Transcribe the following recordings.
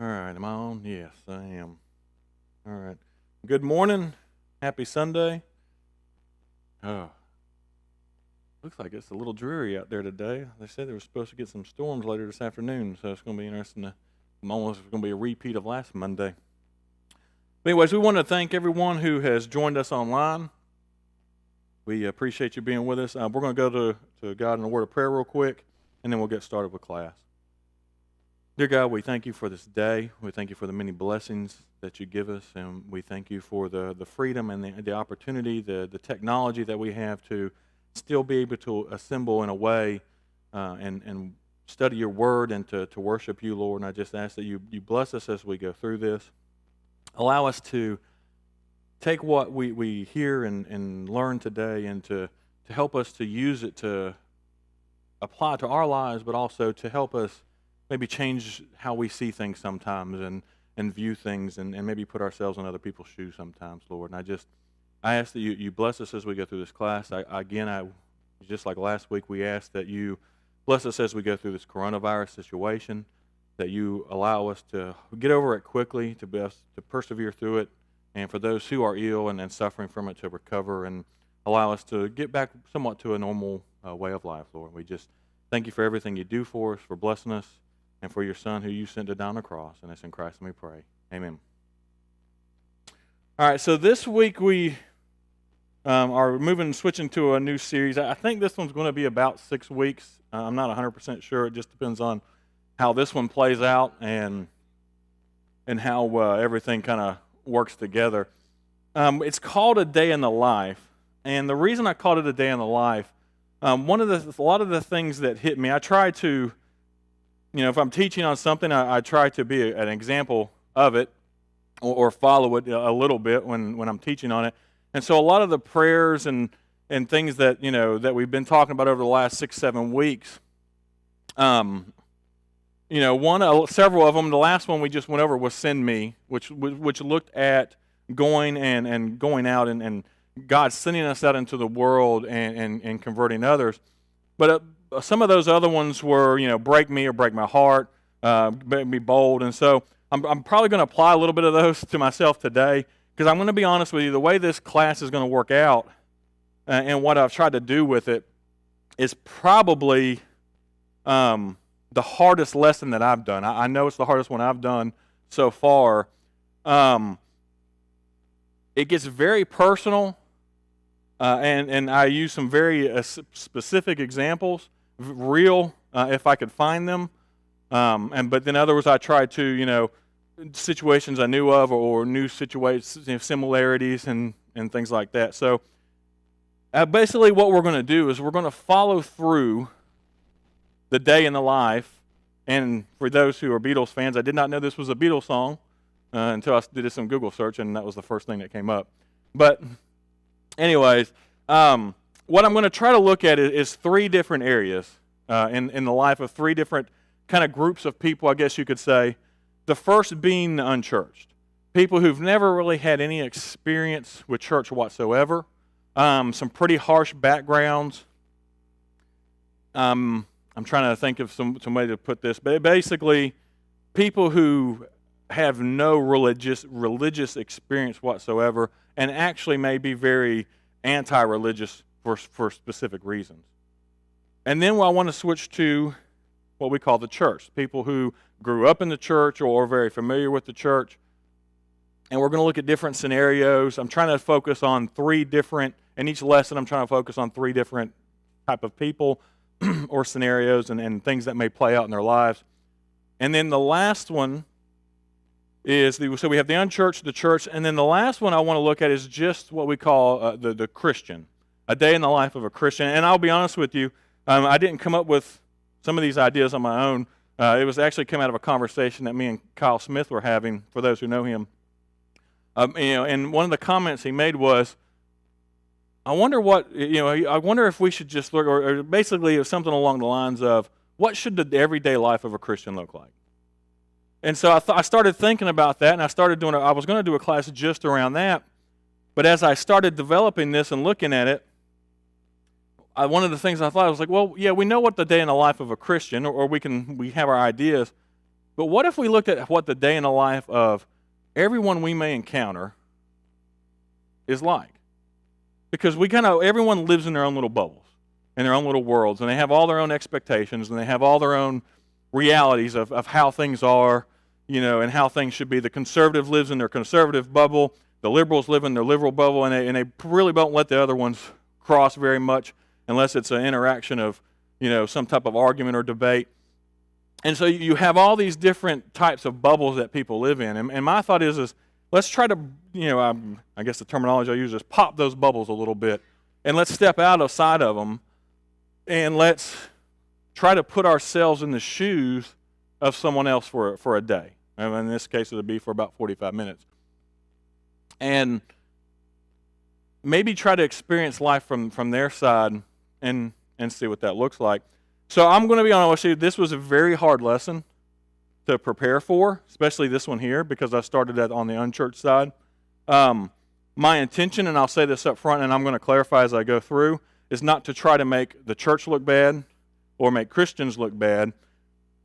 All right, am I on? Yes, I am. All right. Good morning. Happy Sunday. Oh, looks like it's a little dreary out there today. They said they were supposed to get some storms later this afternoon, so it's going to be interesting to. Almost going to be a repeat of last Monday. But anyways, we want to thank everyone who has joined us online. We appreciate you being with us. We're going to go to God in a word of prayer real quick, and then we'll get started with class. Dear God, we thank you for this day. We thank you for the many blessings that you give us, and we thank you for the freedom and the opportunity, the technology that we have to still be able to assemble in a way and study your word and to worship you, Lord. And I just ask that you bless us as we go through this. Allow us to take what we hear and learn today and to help us to use it to apply to our lives, but also to help us maybe change how we see things sometimes and view things and maybe put ourselves in other people's shoes sometimes, Lord. And I ask that you bless us as we go through this class. Just like last week, we ask that you bless us as we go through this coronavirus situation, that you allow us to get over it quickly, to persevere through it, and for those who are ill and suffering from it to recover and allow us to get back somewhat to a normal way of life, Lord. We just thank you for everything you do for us, for blessing us, and for your Son who you sent to die on the cross. And it's in Christ we pray. Amen. All right, so this week we are switching to a new series. I think this one's going to be about 6 weeks. I'm not 100% sure. It just depends on how this one plays out and how everything kind of works together. It's called A Day in the Life. And the reason I called it A Day in the Life, a lot of the things that hit me, I try to, if I'm teaching on something, I try to be an example of it or follow it a little bit when I'm teaching on it. And so a lot of the prayers and things that, that we've been talking about over the last 6-7 weeks, several of them, the last one we just went over was Send Me, which looked at going and going out and God sending us out into the world and converting others. But some of those other ones were, break me or break my heart, make me bold. And so I'm probably going to apply a little bit of those to myself today because I'm going to be honest with you, the way this class is going to work out and what I've tried to do with it is probably the hardest lesson that I've done. I know it's the hardest one I've done so far. It gets very personal, and I use some very specific examples, real if I could find them, but then others I try to, situations I knew of or new situations, similarities and things like that. So basically what we're going to do is we're going to follow through the day in the life. And for those who are Beatles fans, I did not know this was a Beatles song until I did some Google search, and that was the first thing that came up. But anyways, what I'm going to try to look at is 3 different areas in the life of 3 different kind of groups of people, I guess you could say. The first being the unchurched, people who've never really had any experience with church whatsoever, some pretty harsh backgrounds. I'm trying to think of some way to put this, but basically people who have no religious experience whatsoever and actually may be very anti-religious for specific reasons. And then I want to switch to what we call the church, people who grew up in the church or are very familiar with the church. And we're going to look at different scenarios. I'm trying to focus on 3 different, in each lesson I'm trying to focus on 3 different type of people or scenarios and things that may play out in their lives. And then the last one is, so we have the unchurched, the church, and then the last one I want to look at is just what we call the Christian, a day in the life of a Christian. And I'll be honest with you, I didn't come up with some of these ideas on my own. It was actually come out of a conversation that me and Kyle Smith were having, for those who know him. And one of the comments he made was, I wonder if we should just look, or basically it was something along the lines of, what should the everyday life of a Christian look like? And so I started thinking about that, and I was going to do a class just around that, but as I started developing this and looking at it, one of the things I thought, I was like, well, yeah, we know what the day in the life of a Christian, or we have our ideas, But what if we looked at what the day in the life of everyone we may encounter is like? Because everyone lives in their own little bubbles, in their own little worlds, and they have all their own expectations, and they have all their own realities of how things are, and how things should be. The conservative lives in their conservative bubble. The liberals live in their liberal bubble, and they really don't let the other ones cross very much unless it's an interaction of, some type of argument or debate. And so you have all these different types of bubbles that people live in. And my thought is let's try to, I guess the terminology I use is pop those bubbles a little bit, and let's step outside of them, and let's try to put ourselves in the shoes of someone else for a day. And in this case, it would be for about 45 minutes. And maybe try to experience life from their side and see what that looks like. So I'm going to be honest with you, this was a very hard lesson to prepare for, especially this one here, because I started that on the unchurched side. My intention, and I'll say this up front, and I'm going to clarify as I go through, is not to try to make the church look bad or make Christians look bad.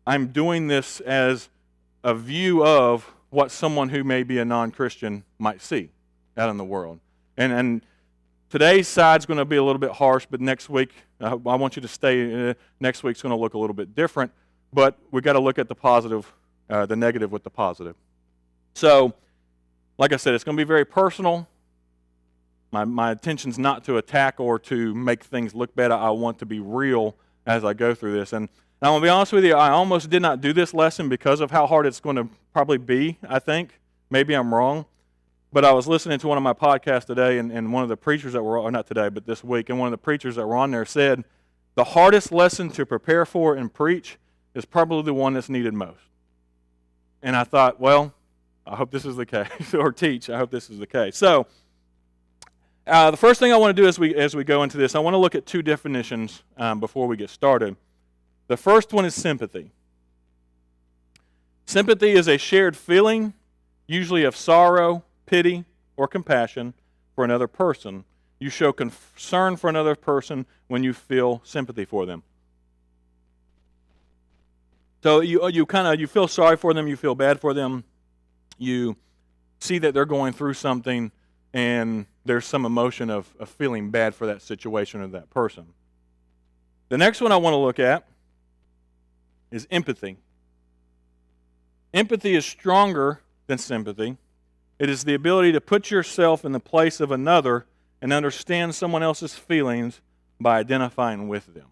I'm doing this as a view of what someone who may be a non-Christian might see out in the world. And today's side's going to be a little bit harsh, but next week, I want you to stay. Next week's going to look a little bit different, but we've got to look at the positive, the negative with the positive. So, like I said, it's going to be very personal. My intention's not to attack or to make things look bad. I want to be real as I go through this. And I'm going to be honest with you, I almost did not do this lesson because of how hard it's going to probably be, I think. Maybe I'm wrong. But I was listening to one of my podcasts today, and one of the preachers that were, or not today, but this week, and one of the preachers that were on there said, the hardest lesson to prepare for and preach is probably the one that's needed most. And I thought, well, I hope this is the case, or teach, I hope this is the case. So, the first thing I want to do as we go into this, I want to look at two definitions before we get started. The first one is sympathy. Sympathy is a shared feeling, usually of sorrow, pity, or compassion for another person. You show concern for another person when you feel sympathy for them. So you feel sorry for them, you feel bad for them, you see that they're going through something, and there's some emotion of feeling bad for that situation or that person. The next one I want to look at is empathy. Empathy is stronger than sympathy. It is the ability to put yourself in the place of another and understand someone else's feelings by identifying with them.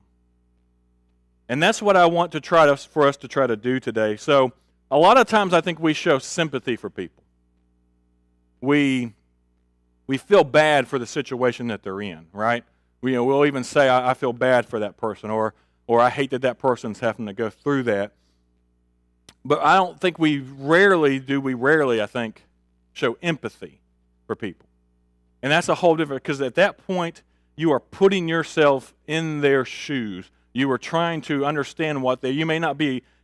And that's what I want for us to try to do today. So, a lot of times I think we show sympathy for people. We feel bad for the situation that they're in, right? We'll even say, I feel bad for that person, or I hate that person's having to go through that. But I don't think we rarely, I think, show empathy for people. And that's a whole different, because at that point, you are putting yourself in their shoes. You are trying to understand you may not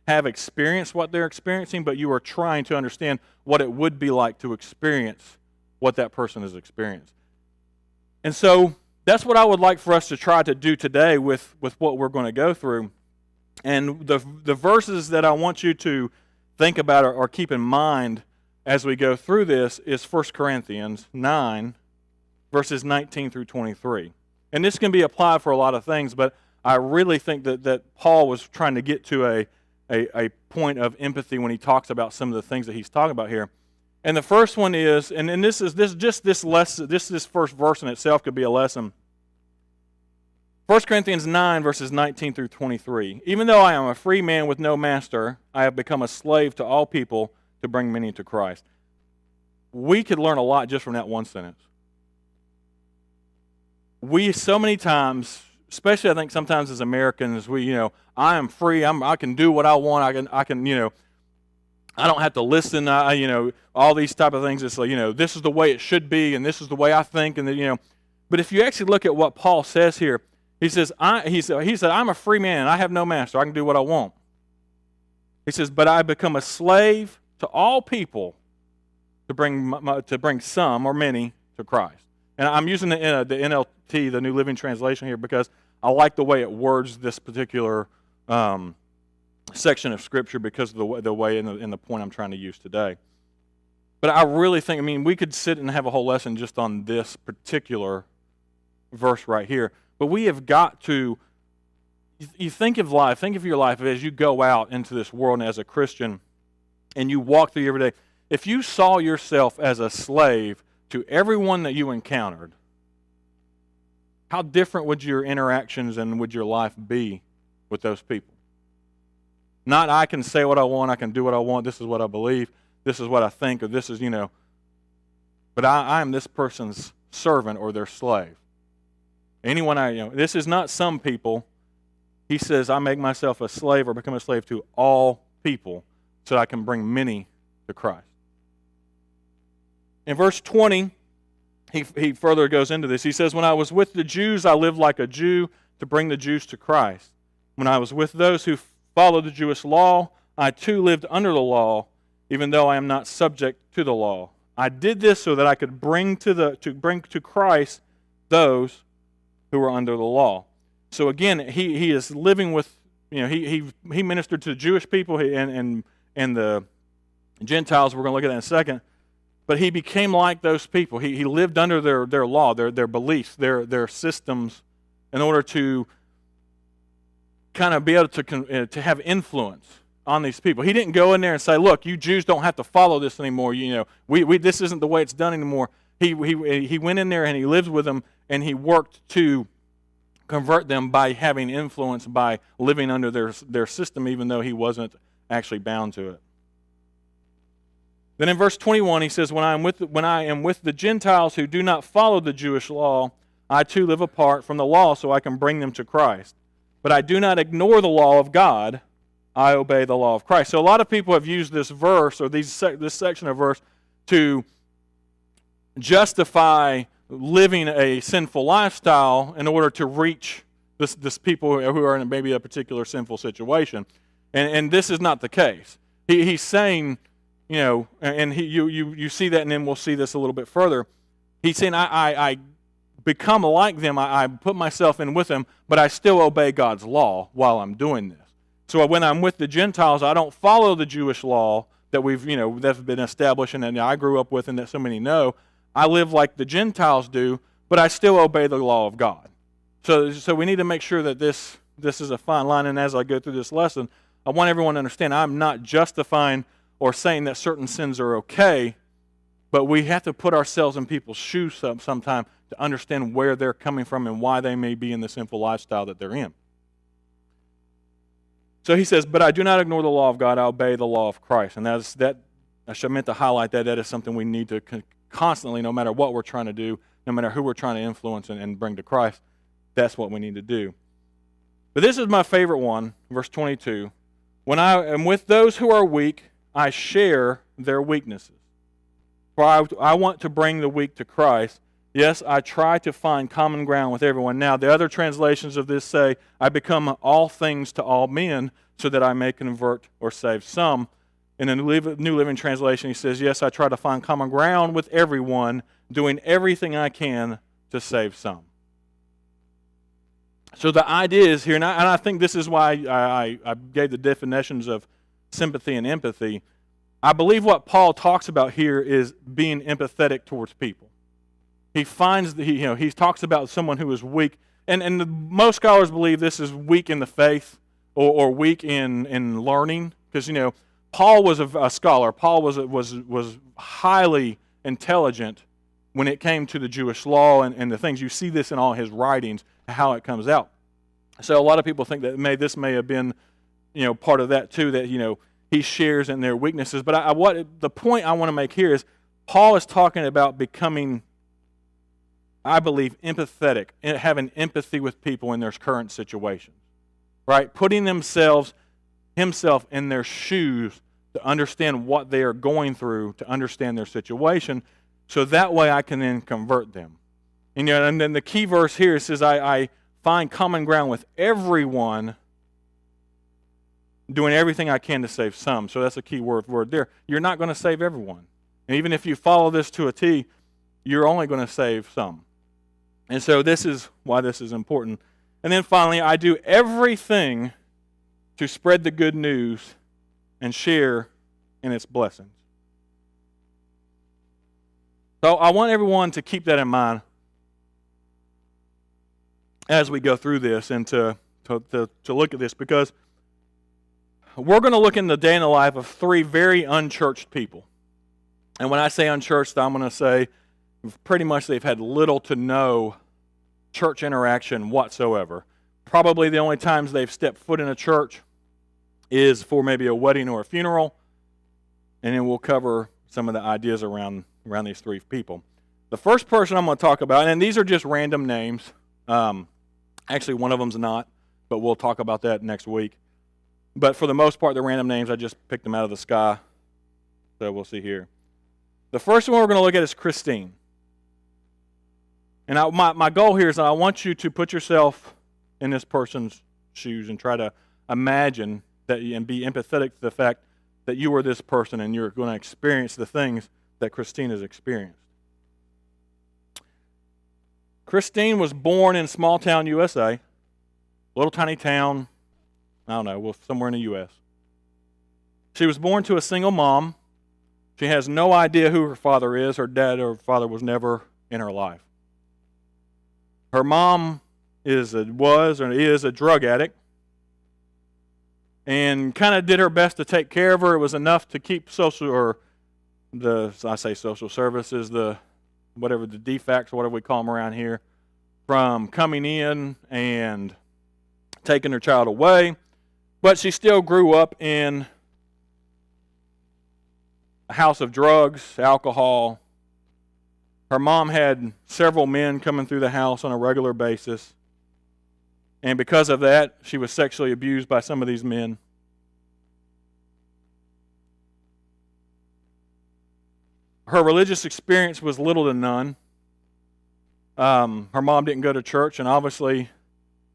have experienced what they're experiencing, but you are trying to understand what it would be like to experience what that person has experienced. And so that's what I would like for us to try to do today with what we're going to go through. And the verses that I want you to think about or keep in mind as we go through this is 1 Corinthians 9, verses 19 through 23. And this can be applied for a lot of things, but I really think that Paul was trying to get to a point of empathy when he talks about some of the things that he's talking about here. And the first one is, and this first verse in itself could be a lesson. 1 Corinthians 9, verses 19 through 23. Even though I am a free man with no master, I have become a slave to all people to bring many to Christ. We could learn a lot just from that one sentence. We so many times, especially I think sometimes as Americans, I am free. I can do what I want. I can. I don't have to listen. All these type of things. It's like, this is the way it should be, and this is the way I think, and But if you actually look at what Paul says here, he said, I'm a free man. I have no master. I can do what I want. He says, but I become a slave to all people to bring some or many to Christ. And I'm using the NLT, the New Living Translation here, because I like the way it words this particular section of Scripture because of the way and the point I'm trying to use today. But I really think, we could sit and have a whole lesson just on this particular verse right here. But we have got to, you think of your life as you go out into this world and as a Christian and you walk through every day. If you saw yourself as a slave to everyone that you encountered, how different would your interactions and would your life be with those people? Not I can say what I want, I can do what I want, this is what I believe, this is what I think, or this is, but I am this person's servant or their slave. Anyone this is not some people. He says, I make myself a slave or become a slave to all people so that I can bring many to Christ. In verse 20, he further goes into this. He says, when I was with the Jews, I lived like a Jew to bring the Jews to Christ. When I was with those who followed the Jewish law, I too lived under the law, even though I am not subject to the law. I did this so that I could bring to Christ those who are under the law. So again, he is living with, he ministered to the Jewish people and the Gentiles. We're going to look at that in a second. But he became like those people. He lived under their law, their beliefs, their systems, in order to kind of be able to have influence on these people. He didn't go in there and say, look, you Jews don't have to follow this anymore. This isn't the way it's done anymore. He went in there and he lived with them and he worked to convert them by having influence, by living under their system, even though he wasn't actually bound to it. Then in verse 21, he says, when I am with the Gentiles who do not follow the Jewish law, I too live apart from the law so I can bring them to Christ. But I do not ignore the law of God. I obey the law of Christ. So a lot of people have used this verse or this section of verse to justify living a sinful lifestyle in order to reach this people who are in maybe a particular sinful situation. And this is not the case. He's saying, and you see that, and then we'll see this a little bit further. He's saying, I become like them, I put myself in with them, but I still obey God's law while I'm doing this. So when I'm with the Gentiles, I don't follow the Jewish law that that's been established and that I grew up with and that so many know. I live like the Gentiles do, but I still obey the law of God. So we need to make sure that this is a fine line, and as I go through this lesson, I want everyone to understand I'm not justifying or saying that certain sins are okay, but we have to put ourselves in people's shoes sometime to understand where they're coming from and why they may be in the sinful lifestyle that they're in. So he says, but I do not ignore the law of God, I obey the law of Christ. And I should meant to highlight that is something we need to constantly, no matter what we're trying to do, no matter who we're trying to influence and bring to Christ, that's what we need to do. But this is my favorite one, verse 22. When I am with those who are weak, I share their weaknesses. For I want to bring the weak to Christ. Yes, I try to find common ground with everyone. Now, the other translations of this say, I become all things to all men so that I may convert or save some. In the New Living Translation, he says, yes, I try to find common ground with everyone, doing everything I can to save some. So the idea is here, and I think this is why I gave the definitions of sympathy and empathy. I believe what Paul talks about here is being empathetic towards people. He finds that he talks about someone who is weak, and most scholars believe this is weak in the faith or weak in learning, because Paul was a scholar. Paul was highly intelligent when it came to the Jewish law and the things. You see this in all his writings, how it comes out. So a lot of people think that this may have been part of that too, that he shares in their weaknesses. But the point I want to make here is Paul is talking about becoming, I believe, empathetic, having empathy with people in their current situations, right? Putting himself in their shoes to understand what they are going through, to understand their situation, so that way I can then convert them. And then the key verse here says, I find common ground with everyone, doing everything I can to save some. So that's a key word there. You're not going to save everyone. And even if you follow this to a T, you're only going to save some. And so this is why this is important. And then finally, I do everything to spread the good news and share in its blessings. So I want everyone to keep that in mind as we go through this and to look at this, because we're going to look in the day in the life of three very unchurched people. And when I say unchurched, I'm going to say pretty much they've had little to no church interaction whatsoever. Probably the only times they've stepped foot in a church is for maybe a wedding or a funeral, and then we'll cover some of the ideas around these three people. The first person I'm going to talk about, and these are just random names. Actually, one of them's not, but we'll talk about that next week. But for the most part, the random names, I just picked them out of the sky. So we'll see here. The first one we're going to look at is Christine. And my goal here is that I want you to put yourself in this person's shoes and try to imagine that and be empathetic to the fact that you are this person and you're going to experience the things that Christine has experienced. Christine was born in small town USA, little tiny town, I don't know, somewhere in the U.S. She was born to a single mom. She has no idea who her father is. Her dad or father was never in her life. Her mom is a drug addict and kind of did her best to take care of her. It was enough to keep social services, the defects, whatever we call them around here, from coming in and taking her child away. But she still grew up in a house of drugs, alcohol. Her mom had several men coming through the house on a regular basis. And because of that, she was sexually abused by some of these men. Her religious experience was little to none. Her mom didn't go to church, and obviously,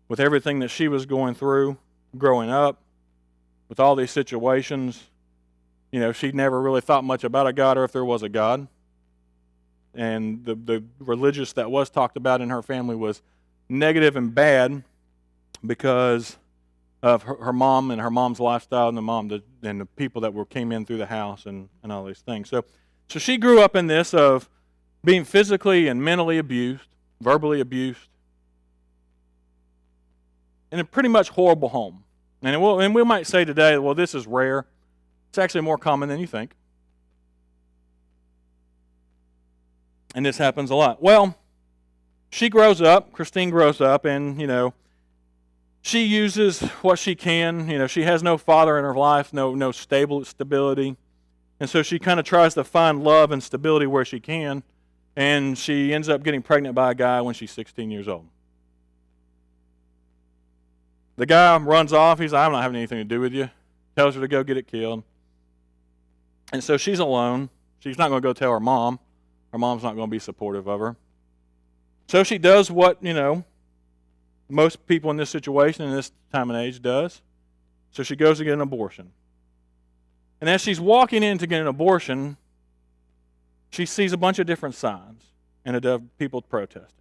with everything that she was going through growing up, with all these situations, she never really thought much about a God or if there was a God. And the religious that was talked about in her family was negative and bad because of her mom and her mom's lifestyle and the people that came in through the house and all these things. So she grew up in this of being physically and mentally abused, verbally abused, in a pretty much horrible home. And we might say today, well, this is rare. It's actually more common than you think. And this happens a lot. Well, Christine grows up, and, she uses what she can. She has no father in her life, no stability. And so she kind of tries to find love and stability where she can. And she ends up getting pregnant by a guy when she's 16 years old. The guy runs off. He's like, I'm not having anything to do with you. Tells her to go get it killed. And so she's alone. She's not going to go tell her mom. Her mom's not going to be supportive of her. So she does what, most people in this situation, in this time and age, does. So she goes to get an abortion. And as she's walking in to get an abortion, she sees a bunch of different signs and people protesting.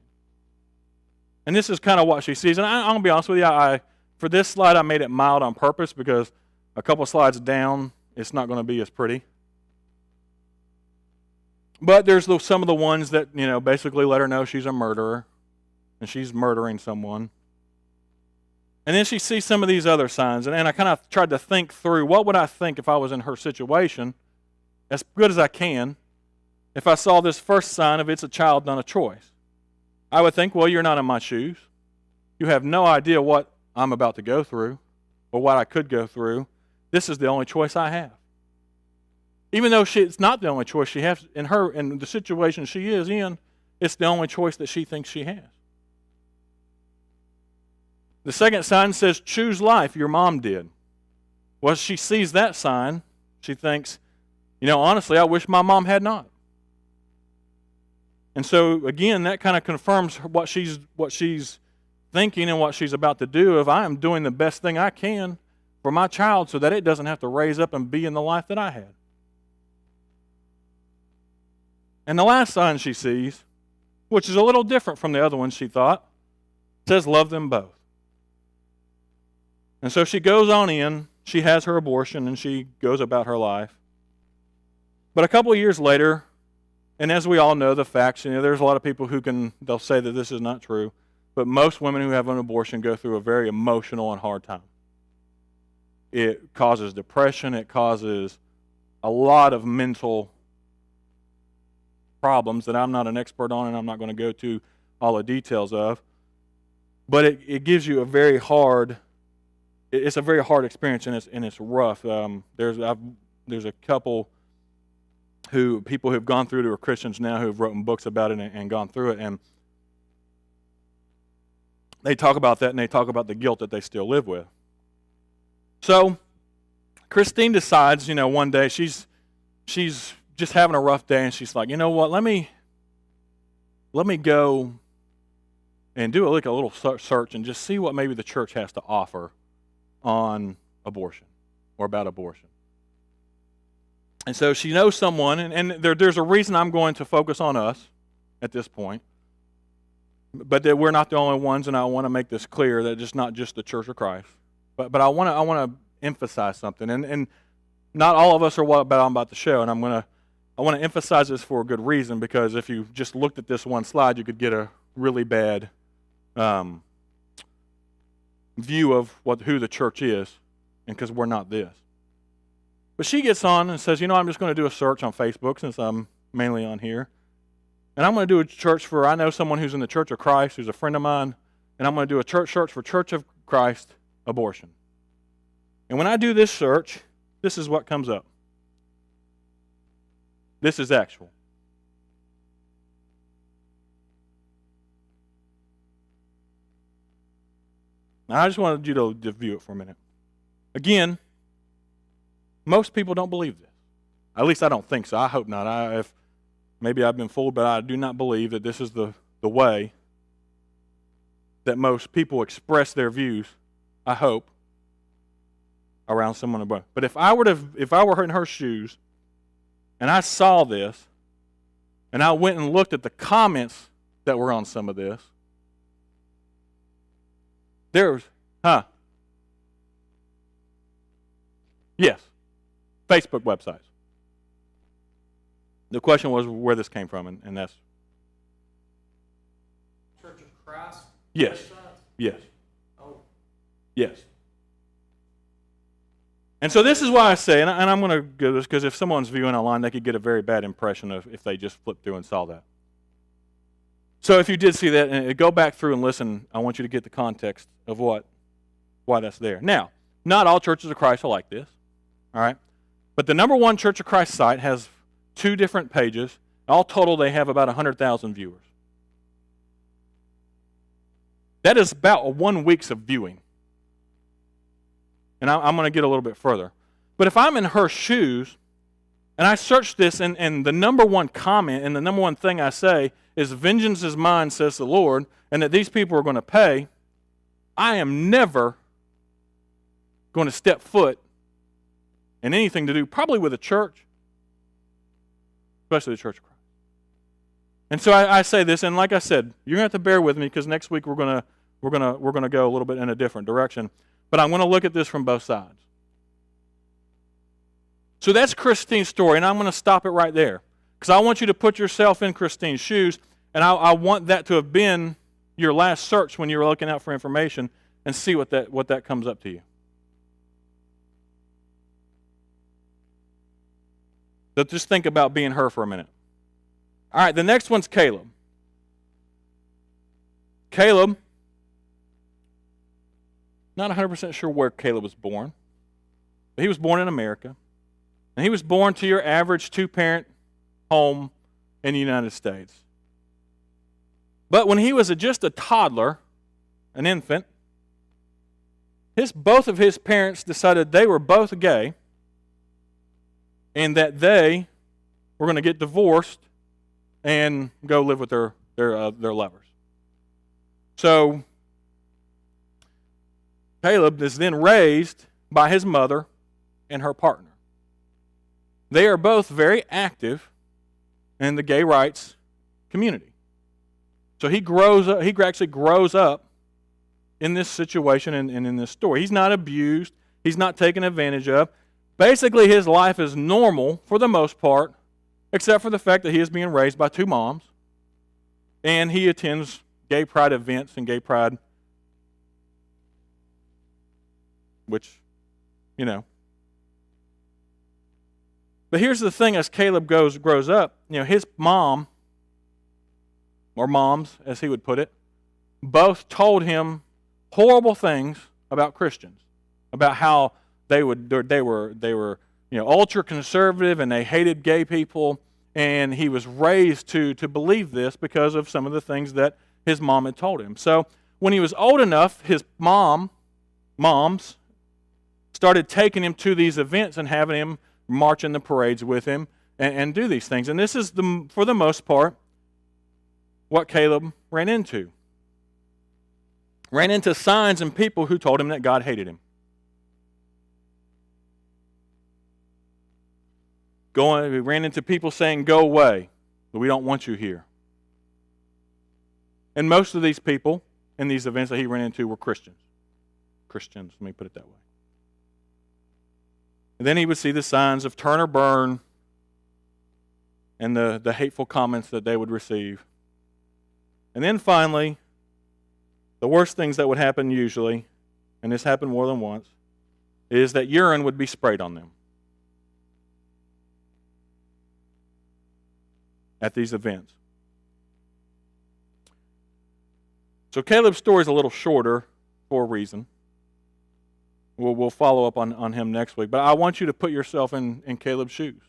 And this is kind of what she sees. And I'm going to be honest with you, for this slide I made it mild on purpose because a couple slides down, it's not going to be as pretty. But there's some of the ones that, basically let her know she's a murderer and she's murdering someone. And then she sees some of these other signs. And I kind of tried to think through, what would I think if I was in her situation, as good as I can, if I saw this first sign of it's a child, not a choice. I would think, well, you're not in my shoes. You have no idea what I'm about to go through or what I could go through. This is the only choice I have. Even though it's not the only choice she has in the situation she is in, it's the only choice that she thinks she has. The second sign says, choose life, your mom did. Well, she sees that sign, she thinks, honestly, I wish my mom had not. And so, again, that kind of confirms what she's thinking and what she's about to do. If I am doing the best thing I can for my child so that it doesn't have to raise up and be in the life that I had. And the last sign she sees, which is a little different from the other ones she thought, says love them both. And so she goes on in, she has her abortion, and she goes about her life. But a couple of years later, and as we all know the facts, there's a lot of people they'll say that this is not true, but most women who have an abortion go through a very emotional and hard time. It causes depression, it causes a lot of mental problems that I'm not an expert on and I'm not going to go to all the details of. But it gives you a very hard experience, and it's rough. There's a couple people who've gone through it who are Christians now who've written books about it and gone through it, and they talk about that, and they talk about the guilt that they still live with. So Christine decides, one day she's just having a rough day, and she's like, you know what? Let me go and do a little search and just see what maybe the church has to offer on abortion or about abortion. And so she knows someone, and there's a reason I'm going to focus on us at this point, but that we're not the only ones, and I want to make this clear that it's not just the Church of Christ. But I want to emphasize something, and not all of us are what I'm about to show, and I want to emphasize this for a good reason, because if you just looked at this one slide, you could get a really bad view of who the church is, and because we're not this. But she gets on and says, I'm just going to do a search on Facebook since I'm mainly on here. And I'm going to do a search I know someone who's in the Church of Christ, who's a friend of mine, and I'm going to do a search for Church of Christ abortion. And when I do this search, this is what comes up. This is actual. Now, I just wanted you to view it for a minute. Again, most people don't believe this. At least I don't think so. I hope not. Maybe I've been fooled, but I do not believe that this is the way that most people express their views, I hope, around someone above. But if I were in her shoes, and I saw this, and I went and looked at the comments that were on some of this, yes, Facebook websites. The question was where this came from, and that's Church of Christ? Yes. Yes. Oh. Yes. And so this is why I say, and I'm going to go this, because if someone's viewing online, they could get a very bad impression of if they just flipped through and saw that. So if you did see that, and go back through and listen, I want you to get the context of why that's there. Now, not all churches of Christ are like this, all right? But the number one Church of Christ site has 2 different pages. All total, they have about 100,000 viewers. That is about 1 week's of viewing. And I'm going to get a little bit further. But if I'm in her shoes, and I search this, and the number one comment and the number one thing I say is, vengeance is mine, says the Lord, and that these people are going to pay, I am never going to step foot in anything to do, probably with a church, especially the Church of Christ. And so I say this, and like I said, you're going to have to bear with me, because next week we're going to go a little bit in a different direction. But I'm going to look at this from both sides. So that's Christine's story, and I'm going to stop it right there, because I want you to put yourself in Christine's shoes, and I want that to have been your last search when you were looking out for information, and see what that comes up to you. So just think about being her for a minute. All right, the next one's Caleb. Caleb, not 100% sure where Caleb was born, but he was born in America. And he was born to your average 2-parent home in the United States. But when he was just a toddler, an infant, both of his parents decided they were both gay, and that they were going to get divorced and go live with their lovers. So Caleb is then raised by his mother and her partner. They are both very active in the gay rights community. So he actually grows up in this situation and in this story. He's not abused. He's not taken advantage of. Basically, his life is normal for the most part, except for the fact that he is being raised by two moms, and he attends gay pride events and gay pride, which, you know. But here's the thing: as Caleb grows up, his mom, or moms, as he would put it, both told him horrible things about Christians, about how they were ultra conservative and they hated gay people, and he was raised to believe this because of some of the things that his mom had told him. So when he was old enough, his moms started taking him to these events and having him march in the parades with him and do these things. And this is, for the most part, what Caleb ran into. Ran into signs and people who told him that God hated him. He ran into people saying, "Go away, we don't want you here." And most of these people in these events that he ran into were Christians. Christians, let me put it that way. And then he would see the signs of turn or burn and the hateful comments that they would receive. And then finally, the worst things that would happen usually, and this happened more than once, is that urine would be sprayed on them at these events. So Caleb's story is a little shorter for a reason. We'll follow up on him next week. But I want you to put yourself in Caleb's shoes.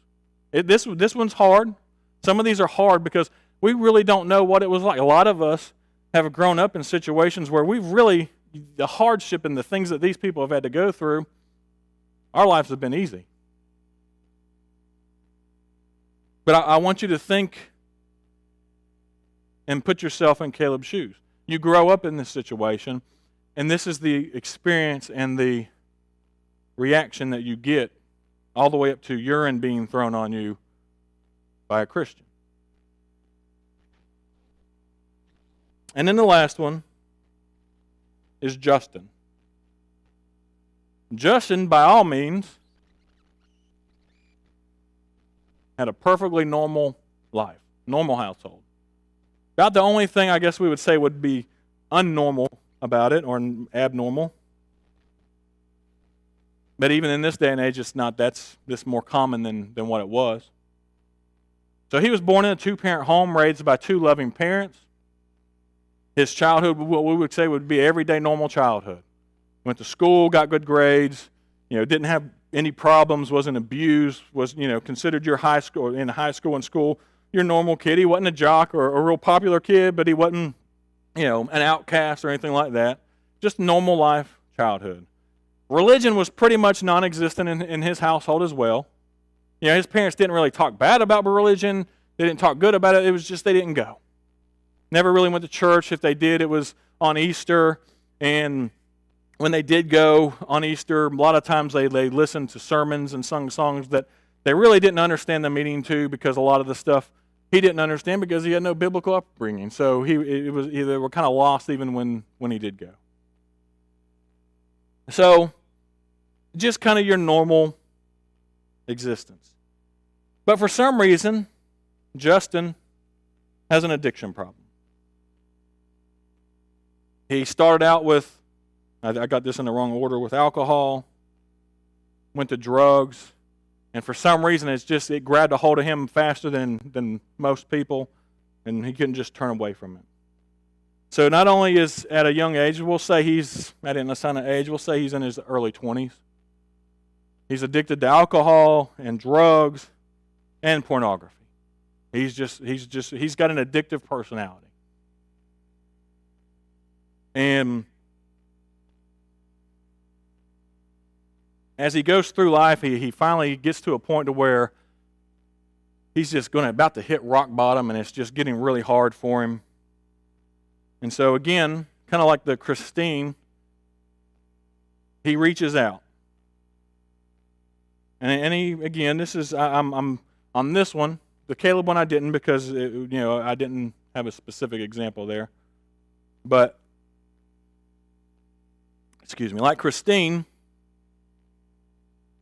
This one's hard. Some of these are hard because we really don't know what it was like. A lot of us have grown up in situations where the hardship and the things that these people have had to go through, our lives have been easy. But I want you to think and put yourself in Caleb's shoes. You grow up in this situation, and this is the experience and the reaction that you get all the way up to urine being thrown on you by a Christian. And then the last one is Justin. Justin, by all means, had a perfectly normal life, normal household. About the only thing I guess we would say would be unnormal about it, or abnormal. But even in this day and age, that's more common than what it was. So he was born in a two-parent home, raised by two loving parents. His childhood, what we would say would be everyday normal childhood. Went to school, got good grades, didn't have any problems, wasn't abused, was, considered your high school and school, your normal kid. He wasn't a jock or a real popular kid, but he wasn't, an outcast or anything like that. Just normal life, childhood. Religion was pretty much non-existent in his household as well. His parents didn't really talk bad about religion. They didn't talk good about it. It was just they didn't go. Never really went to church. If they did, it was on Easter. And when they did go on Easter, a lot of times they listened to sermons and sung songs that they really didn't understand the meaning to, because a lot of the stuff he didn't understand because he had no biblical upbringing. So they were kind of lost even when he did go. So, just kind of your normal existence. But for some reason, Justin has an addiction problem. He started out with, I got this in the wrong order, with alcohol, went to drugs, and for some reason it grabbed a hold of him faster than most people, and he couldn't just turn away from it. So not only is at a young age, we'll say I didn't assign an age, we'll say he's in his early 20s. He's addicted to alcohol and drugs and pornography. He's got an addictive personality. And as he goes through life, he finally gets to a point to where he's just about to hit rock bottom, and it's just getting really hard for him. And so again, kind of like the Christine, he reaches out. And he, again, I'm on this one. The Caleb one I didn't, because I didn't have a specific example there. But like Christine,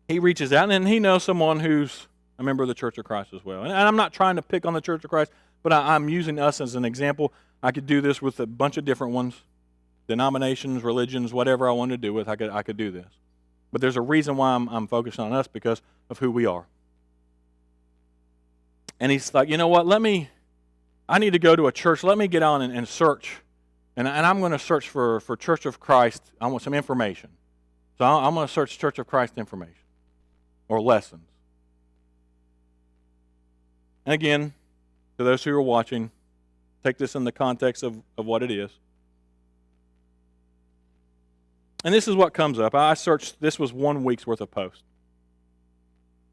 he reaches out and he knows someone who's a member of the Church of Christ as well. And I'm not trying to pick on the Church of Christ, but I'm using us as an example. I could do this with a bunch of different ones, denominations, religions, whatever I wanted to do with, I could do this. But there's a reason why I'm focused on us, because of who we are. And he's like, you know what, I need to go to a church. Let me get on and search. And I'm going to search for Church of Christ. I want some information. So I'm going to search Church of Christ information or lessons. And again, to those who are watching, take this in the context of what it is. And this is what comes up. I searched, this was 1 week's worth of posts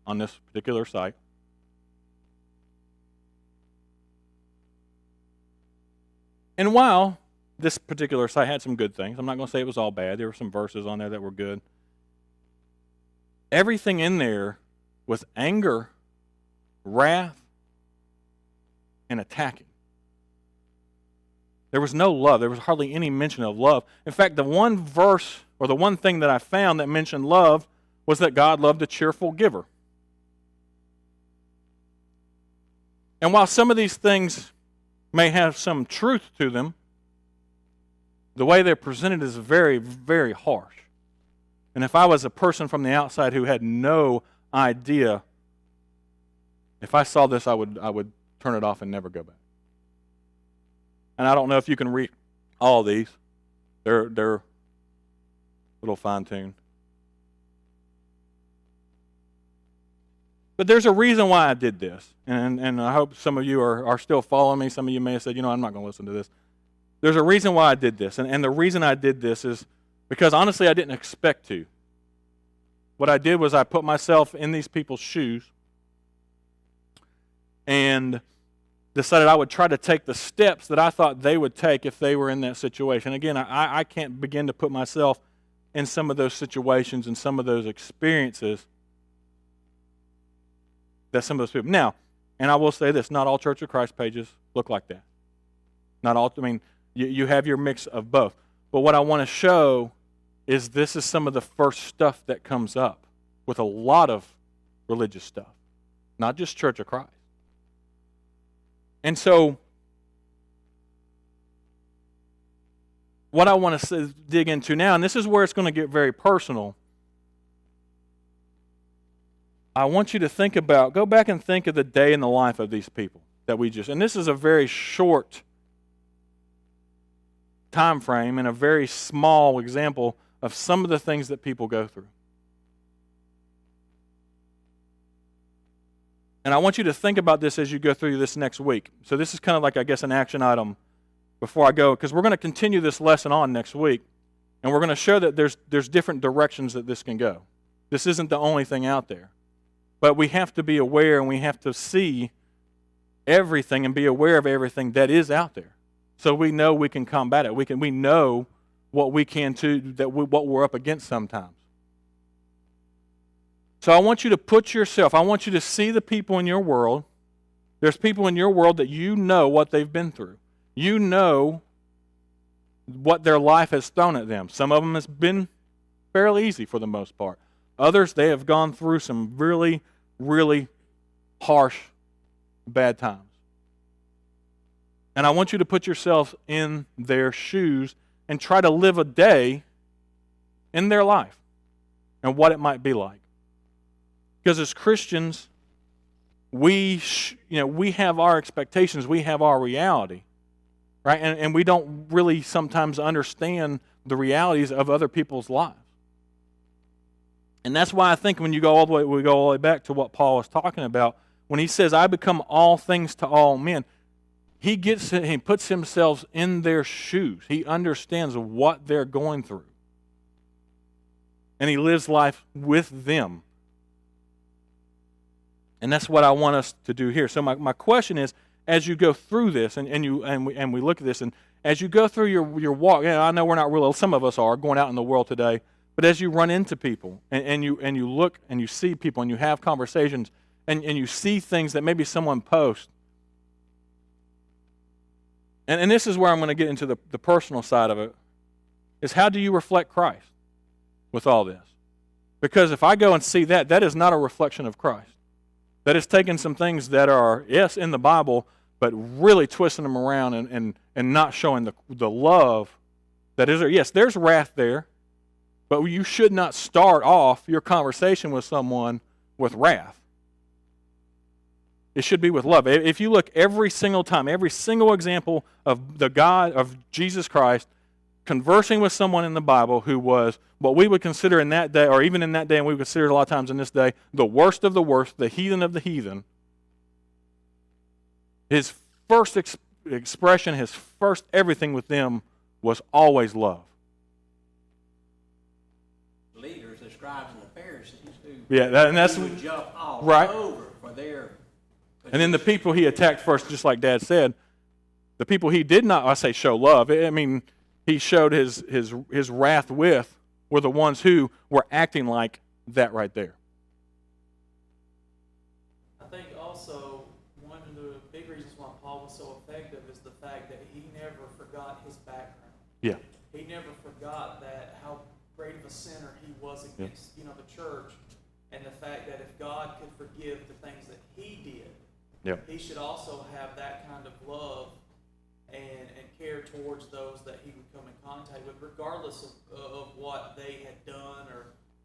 on this particular site. And while this particular site had some good things, I'm not going to say it was all bad. There were some verses on there that were good. Everything in there was anger, wrath, and attacking. There was no love. There was hardly any mention of love. In fact, the one verse or the one thing that I found that mentioned love was that God loved a cheerful giver. And while some of these things may have some truth to them, the way they're presented is very, very harsh. And if I was a person from the outside who had no idea, if I saw this, I would turn it off and never go back. And I don't know if you can read all these. They're a little fine-tuned. But there's a reason why I did this. And I hope some of you are still following me. Some of you may have said, I'm not going to listen to this. There's a reason why I did this. And the reason I did this is because, honestly, I didn't expect to. What I did was I put myself in these people's shoes and decided I would try to take the steps that I thought they would take if they were in that situation. Again, I can't begin to put myself in some of those situations and some of those experiences that some of those people. Now, and I will say this, not all Church of Christ pages look like that. Not all, you have your mix of both. But what I want to show is this is some of the first stuff that comes up with a lot of religious stuff, not just Church of Christ. And so, what I want to dig into now, and this is where it's going to get very personal, I want you to think about, go back and think of the day in the life of these people that we just, and this is a very short time frame and a very small example of some of the things that people go through. And I want you to think about this as you go through this next week. So this is kind of like, I guess, an action item before I go, because we're going to continue this lesson on next week, and we're going to show that there's different directions that this can go. This isn't the only thing out there. But we have to be aware, and we have to see everything and be aware of everything that is out there, so we know we can combat it. We know what we can do, what we're up against sometimes. So I want you to put yourself, I want you to see the people in your world. There's people in your world that you know what they've been through. You know what their life has thrown at them. Some of them has been fairly easy for the most part. Others, they have gone through some really, really harsh, bad times. And I want you to put yourself in their shoes and try to live a day in their life and what it might be like. Because as Christians, we have our expectations, we have our reality, right? And we don't really sometimes understand the realities of other people's lives. And that's why I think when we go all the way back to what Paul was talking about, when he says, I become all things to all men, he puts himself in their shoes. He understands what they're going through. And he lives life with them. And that's what I want us to do here. So my question is, as you go through this, and we look at this, and as you go through your walk, I know we're not really, some of us are going out in the world today, but as you run into people, and you look and you see people, and you have conversations, and you see things that maybe someone posts, and this is where I'm going to get into the personal side of it, is how do you reflect Christ? with all this. Because if I go and see that, that is not a reflection of Christ. That is taking some things that are, yes, in the Bible, but really twisting them around and not showing the love that is there. Yes, there's wrath there, but you should not start off your conversation with someone with wrath. It should be with love. If you look every single time, every single example of the God, of Jesus Christ, conversing with someone in the Bible who was what we would consider in that day, or even in that day, and we would consider a lot of times in this day, the worst of the worst, the heathen of the heathen, his first expression, his first everything with them was always love. Leaders, the scribes and the Pharisees, who would jump all right over for their position. And then the people he attacked first, just like Dad said, the people he did not, I say show love, I mean, he showed his wrath with were the ones who were acting like that right there. I think also one of the big reasons why Paul was so effective is the fact that he never forgot his background. Yeah. He never forgot that how great of a sinner he was against, the church, and the fact that if God could forgive the things that he did, he should also have that kind of love and care towards those that he would come in contact with, regardless of what they had done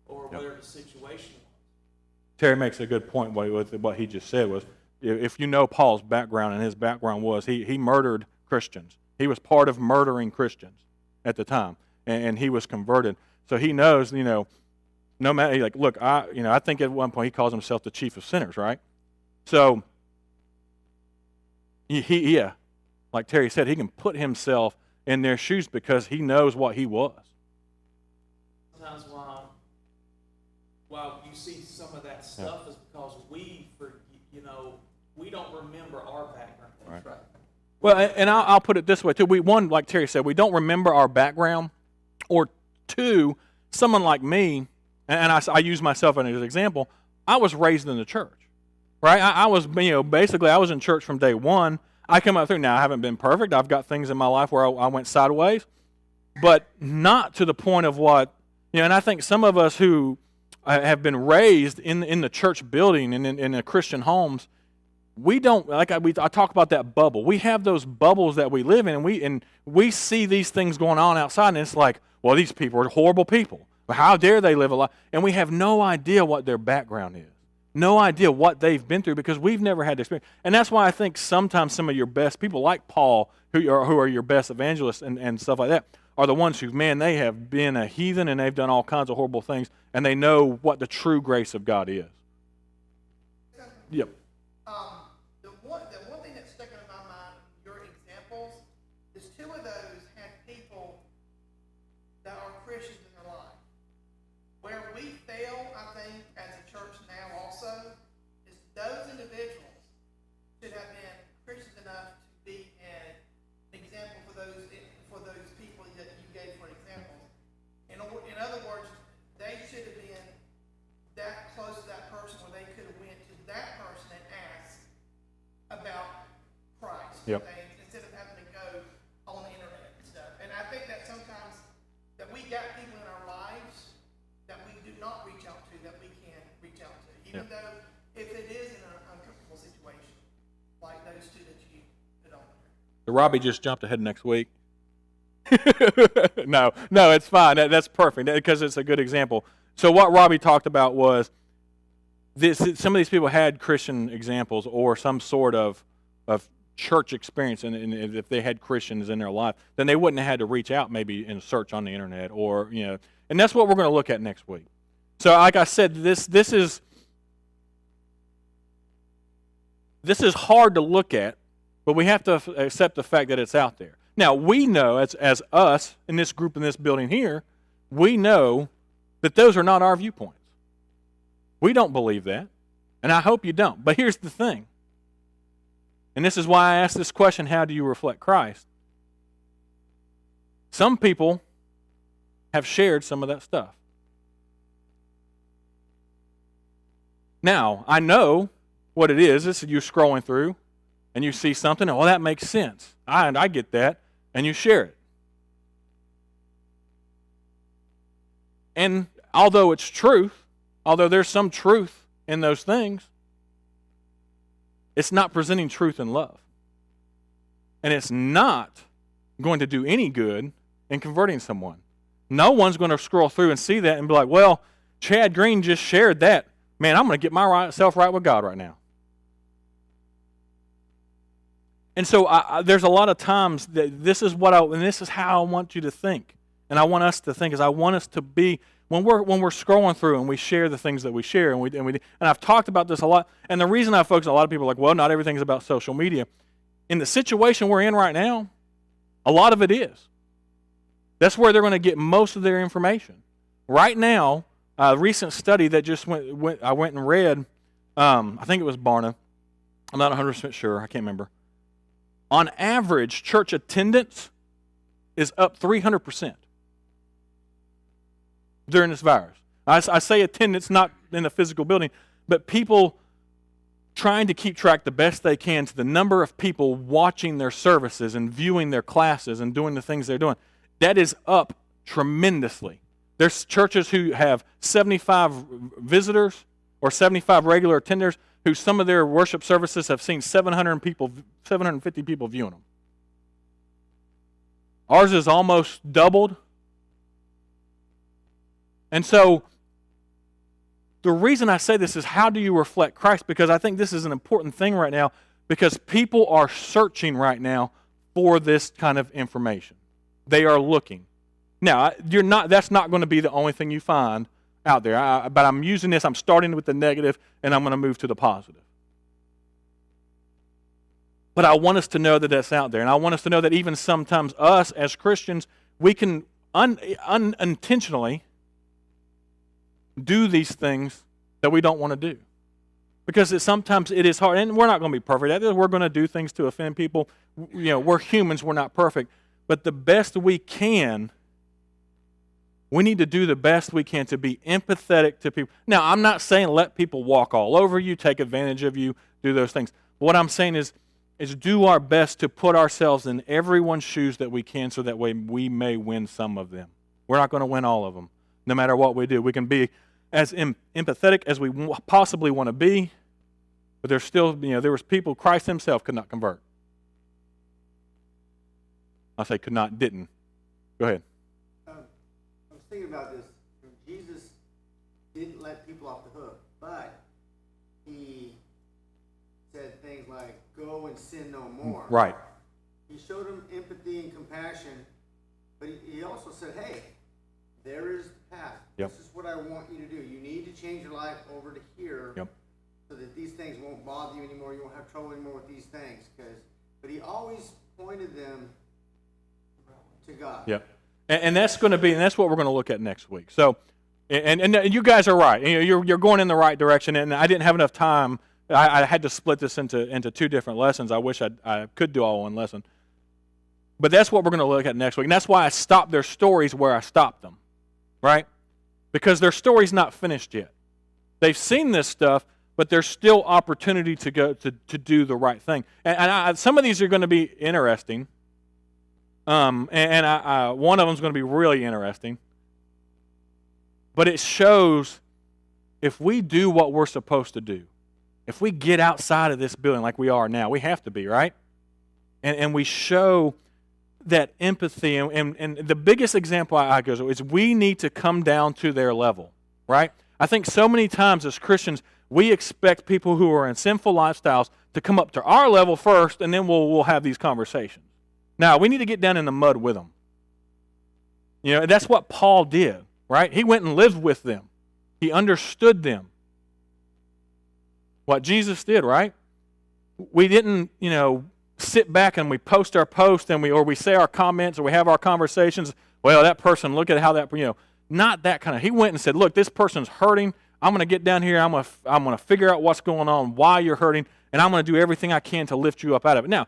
or whatever the situation was. Terry makes a good point with what he just said was, if you know Paul's background, and his background was he murdered Christians. He was part of murdering Christians at the time, and he was converted. So he knows, no matter, like, look, I think at one point he calls himself the chief of sinners, right? So, like Terry said, he can put himself in their shoes because he knows what he was. Sometimes while you see some of that stuff is because we don't remember our background. Right. Right. Well, and I'll put it this way too. One, like Terry said, we don't remember our background, or two, someone like me, and I use myself as an example. I was raised in the church, right? I was, basically I was in church from day one. I come up through. Now, I haven't been perfect. I've got things in my life where I went sideways, but not to the point of what, and I think some of us who have been raised in the church building and in the Christian homes, we don't, I talk about that bubble. We have those bubbles that we live in, and we see these things going on outside, and it's like, well, these people are horrible people. How dare they live a life? And we have no idea what their background is. No idea what they've been through because we've never had the experience. And that's why I think sometimes some of your best people, like Paul, who are your best evangelists and stuff like that, are the ones who, they have been a heathen and they've done all kinds of horrible things, and they know what the true grace of God is. Yep. The one thing that's stuck in my mind, your examples, is two of those had people that are Christians in their life. Where we fail, I think, as a church now also, is those individuals should have been Christians enough to be an example for those people that you gave for example. In other words, they should have been that close to that person where they could have went to that person and asked about Christ. Yep. Instead of having to go on the internet and stuff. And I think that sometimes that we got people in our lives that we do not reach out to, that we can reach out to. Even though if it is in an uncomfortable situation, like those two that you put on there. So Robbie just jumped ahead next week. No, it's fine. That's perfect because it's a good example. So what Robbie talked about was some of these people had Christian examples or some sort of church experience, and if they had Christians in their life, then they wouldn't have had to reach out maybe and search on the internet or, and that's what we're going to look at next week. So like I said, this is hard to look at, but we have to accept the fact that it's out there. Now, we know, as us in this group in this building here, we know that those are not our viewpoints. We don't believe that, and I hope you don't. But here's the thing, and this is why I asked this question, how do you reflect Christ? Some people have shared some of that stuff. Now, I know what it is. This is you scrolling through, and you see something, and, that makes sense. I get that, and you share it. And although it's truth, although there's some truth in those things, it's not presenting truth in love. And it's not going to do any good in converting someone. No one's going to scroll through and see that and be like, well, Chad Green just shared that. Man, I'm going to get myself right with God right now. And so there's a lot of times that this is how I want you to think. And I want us to think is I want us to be, when we're scrolling through and we share the things that we share, and I've talked about this a lot, and the reason I focus, a lot of people are like, well, not everything's about social media. In the situation we're in right now, a lot of it is. That's where they're going to get most of their information. Right now, a recent study that just I went and read, I think it was Barna. I'm not 100% sure. I can't remember. On average, church attendance is up 300% during this virus. I say attendance not in the physical building, but people trying to keep track the best they can to the number of people watching their services and viewing their classes and doing the things they're doing. That is up tremendously. There's churches who have 75 visitors or 75 regular attenders who some of their worship services have seen 750 people viewing them. Ours is almost doubled. And so the reason I say this is how do you reflect Christ? Because I think this is an important thing right now because people are searching right now for this kind of information. They are looking. Now, that's not going to be the only thing you find out there. But I'm using this, I'm starting with the negative, and I'm going to move to the positive. But I want us to know that that's out there. And I want us to know that even sometimes us as Christians, we can unintentionally do these things that we don't want to do. Because sometimes it is hard. And we're not going to be perfect. We're going to do things to offend people. We're humans. We're not perfect. But the best we can, we need to do the best we can to be empathetic to people. Now, I'm not saying let people walk all over you, take advantage of you, do those things. But what I'm saying is do our best to put ourselves in everyone's shoes that we can so that way we may win some of them. We're not going to win all of them, no matter what we do. We can be as empathetic as we possibly want to be, but there's still, there was people Christ himself could not convert. I say could not, didn't. Go ahead. I was thinking about this. Jesus didn't let people off the hook, but he said things like, go and sin no more. Right. He showed them empathy and compassion, but he also said, hey, there is the path. Yep. This is what I want you to do. You need to change your life over to here so that these things won't bother you anymore. You won't have trouble anymore with these things. But he always pointed them to God. Yep. And that's going to be, and that's what we're going to look at next week. So, and you guys are right. You're going in the right direction. And I didn't have enough time. I had to split this into two different lessons. I wish I could do all one lesson. But that's what we're going to look at next week. And that's why I stopped their stories where I stopped them. Right? Because their story's not finished yet. They've seen this stuff, but there's still opportunity to go to do the right thing. And some of these are going to be interesting. One of them is going to be really interesting. But it shows if we do what we're supposed to do, if we get outside of this building like we are now, we have to be, right? And we show that empathy. And the biggest example I go to is we need to come down to their level, right? I think so many times as Christians, we expect people who are in sinful lifestyles to come up to our level first, and then we'll have these conversations. Now, we need to get down in the mud with them. That's what Paul did, right? He went and lived with them. He understood them. What Jesus did, right? We didn't, sit back and we post our post and we say our comments or we have our conversations. Well, that person, look at how that, not that kind of. He went and said, look, this person's hurting. I'm going to get down here. I'm going to figure out what's going on, why you're hurting, and I'm going to do everything I can to lift you up out of it. Now,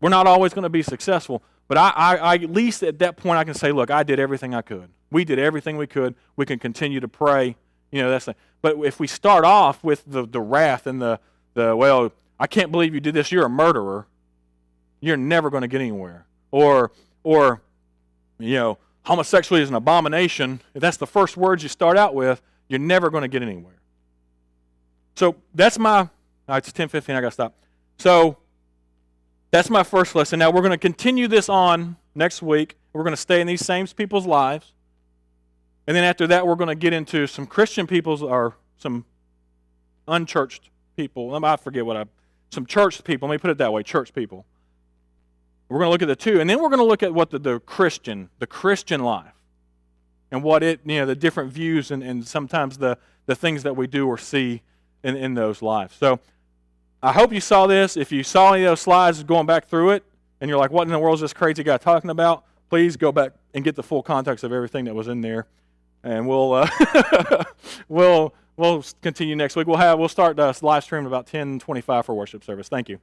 we're not always going to be successful, but I at least at that point I can say, look, I did everything I could. We did everything we could. We can continue to pray. That's the. But if we start off with the wrath and the well, I can't believe you did this. You're a murderer. You're never going to get anywhere. Or homosexuality is an abomination, if that's the first words you start out with, you're never going to get anywhere. So that's my, it's 10:15, I got to stop. So that's my first lesson. Now we're going to continue this on next week. We're going to stay in these same people's lives. And then after that, we're going to get into some Christian people's, or some unchurched people. I forget some church people. Let me put it that way, church people. We're going to look at the two. And then we're going to look at what the Christian life, and what the different views and sometimes the things that we do or see in those lives. So I hope you saw this. If you saw any of those slides going back through it, and you're like, what in the world is this crazy guy talking about? Please go back and get the full context of everything that was in there. And we'll we'll continue next week. We'll start the live stream at about 10:25 for worship service. Thank you.